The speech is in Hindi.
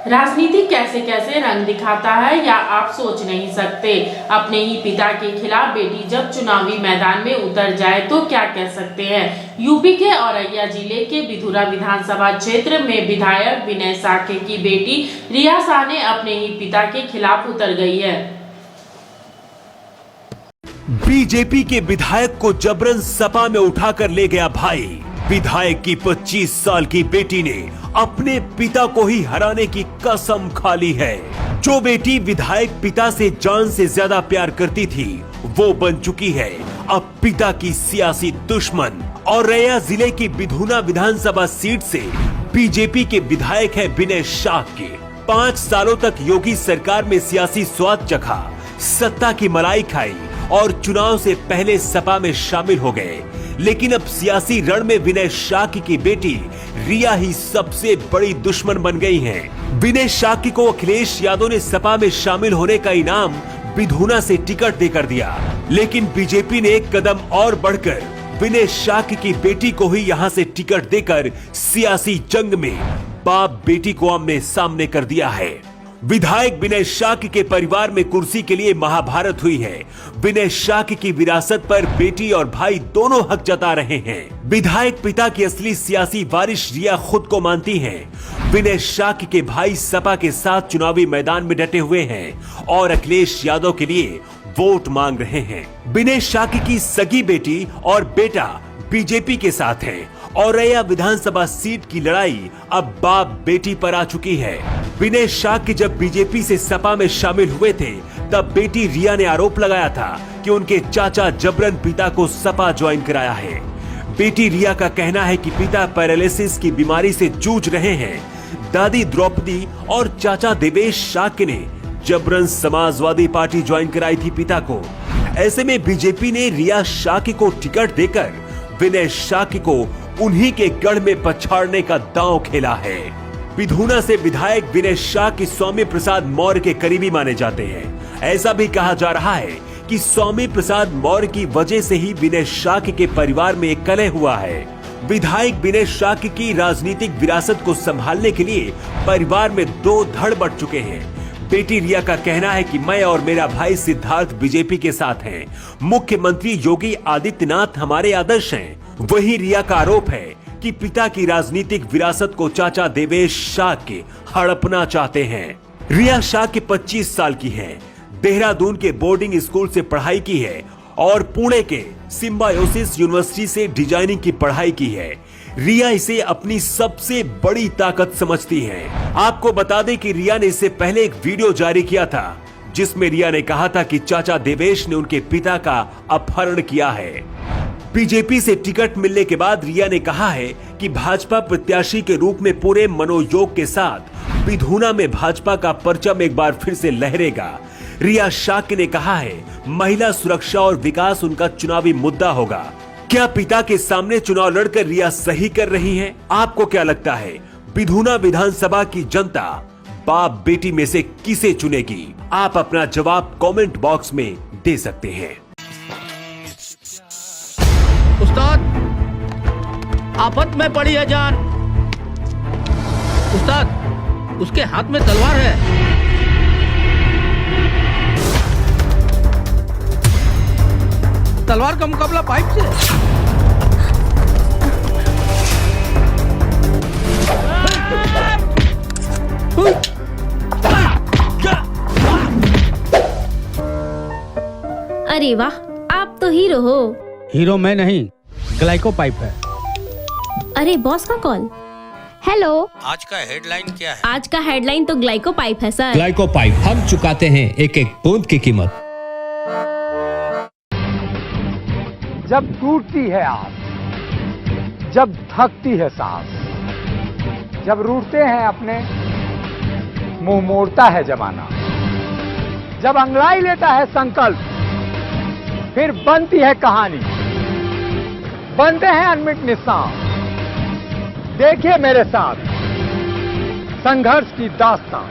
राजनीति कैसे कैसे रंग दिखाता है या आप सोच नहीं सकते। अपने ही पिता के खिलाफ बेटी जब चुनावी मैदान में उतर जाए तो क्या कह सकते हैं। यूपी के औरैया जिले के बिधुरा विधानसभा क्षेत्र में विधायक विनय साखे की बेटी रिया शाह ने अपने ही पिता के खिलाफ उतर गई है। बीजेपी के विधायक को जबरन सपा में उठाकर ले गया भाई। विधायक की 25 साल की बेटी ने अपने पिता को ही हराने की कसम खा ली है। जो बेटी विधायक पिता से जान से ज्यादा प्यार करती थी वो बन चुकी है अब पिता की सियासी दुश्मन। औरैया जिले की बिधुना विधानसभा सीट से बीजेपी के विधायक है विनय साखे। 5 सालों तक योगी सरकार में सियासी स्वाद चखा, सत्ता की मलाई खाई और चुनाव से पहले सपा में शामिल हो गए। लेकिन अब सियासी रण में विनय साखे की बेटी रिया ही सबसे बड़ी दुश्मन बन गई हैं। विनय साखे को अखिलेश यादव ने सपा में शामिल होने का इनाम बिधुना से टिकट देकर दिया, लेकिन बीजेपी ने एक कदम और बढ़कर विनय साखे की बेटी को ही यहां से टिकट देकर सियासी जंग में बाप बेटी को आमने सामने कर दिया है। विधायक विनय साखे के परिवार में कुर्सी के लिए महाभारत हुई है। विनय साखे की विरासत पर बेटी और भाई दोनों हक जता रहे हैं। विधायक पिता की असली सियासी वारिस रिया खुद को मानती हैं। विनय साखे के भाई सपा के साथ चुनावी मैदान में डटे हुए हैं और अखिलेश यादव के लिए वोट मांग रहे हैं। विनय साखे की सगी बेटी और बेटा बीजेपी के साथ हैं। औरैया विधानसभा सीट की लड़ाई अब बाप बेटी पर आ चुकी है। विनय साखे जब बीजेपी से सपा में शामिल हुए थे तब बेटी रिया ने आरोप लगाया था कि उनके चाचा जबरन पिता को सपा ज्वाइन कराया है। बेटी रिया का कहना है कि पिता पैरालिसिस की बीमारी से जूझ रहे हैं। दादी द्रौपदी और चाचा देवेश साखे ने जबरन समाजवादी पार्टी ज्वाइन कराई थी पिता को। ऐसे में बीजेपी ने रिया साखे को टिकट देकर विनय साखे को उन्हीं के गढ़ में पछाड़ने का दांव खेला है। बिधुना से विधायक विनय साखे स्वामी प्रसाद मौर्य के करीबी माने जाते हैं। ऐसा भी कहा जा रहा है कि स्वामी प्रसाद मौर्य की वजह से ही विनय साखे के परिवार में एक कलह हुआ है। विधायक विनय साखे की राजनीतिक विरासत को संभालने के लिए परिवार में 2 धड़ बढ़ चुके हैं। बेटी रिया का कहना है कि मैं और मेरा भाई सिद्धार्थ बीजेपी के साथ हैं। मुख्यमंत्री योगी आदित्यनाथ हमारे आदर्श हैं। वहीं रिया का आरोप है कि पिता की राजनीतिक विरासत को चाचा देवेश साखे हड़पना चाहते हैं। रिया साखे 25 साल की है, देहरादून के बोर्डिंग स्कूल से पढ़ाई की है और पुणे के सिम्बायोसिस यूनिवर्सिटी से डिजाइनिंग की पढ़ाई की है। रिया इसे अपनी सबसे बड़ी ताकत समझती है। आपको बता दें कि रिया ने इससे पहले एक वीडियो जारी किया था जिसमें रिया ने कहा था कि चाचा देवेश ने उनके पिता का अपहरण किया है। बीजेपी से टिकट मिलने के बाद रिया ने कहा है कि भाजपा प्रत्याशी के रूप में पूरे मनोयोग के साथ बिधुना में भाजपा का परचम एक बार फिर से लहरेगा। रिया साखे ने कहा है महिला सुरक्षा और विकास उनका चुनावी मुद्दा होगा। क्या पिता के सामने चुनाव लड़कर रिया सही कर रही हैं? आपको क्या लगता है बिधुना विधानसभा की जनता बाप बेटी में से किसे चुनेगी? आप अपना जवाब कमेंट बॉक्स में दे सकते हैं। उस्ताद, आफत में पड़ी है जान। उस्ताद, उसके हाथ में तलवार है। तलवार का मुकाबला पाइप से। अरे वाह, आप तो हीरो हो। हीरो मैं नहीं, ग्लाइको पाइप है। अरे बॉस का कॉल। हेलो, आज का हेडलाइन क्या है? आज का हेडलाइन तो ग्लाइको पाइप है सर। ग्लाइको पाइप हम चुकाते हैं एक एक बूंद की कीमत। जब टूटती है आस, जब थकती है सांस, जब रूठते हैं अपने, मुंह मोड़ता है जमाना, जब अंगड़ाई लेता है संकल्प, फिर बनती है कहानी, बनते हैं अनमिट निशान। देखिए मेरे साथ संघर्ष की दास्तां।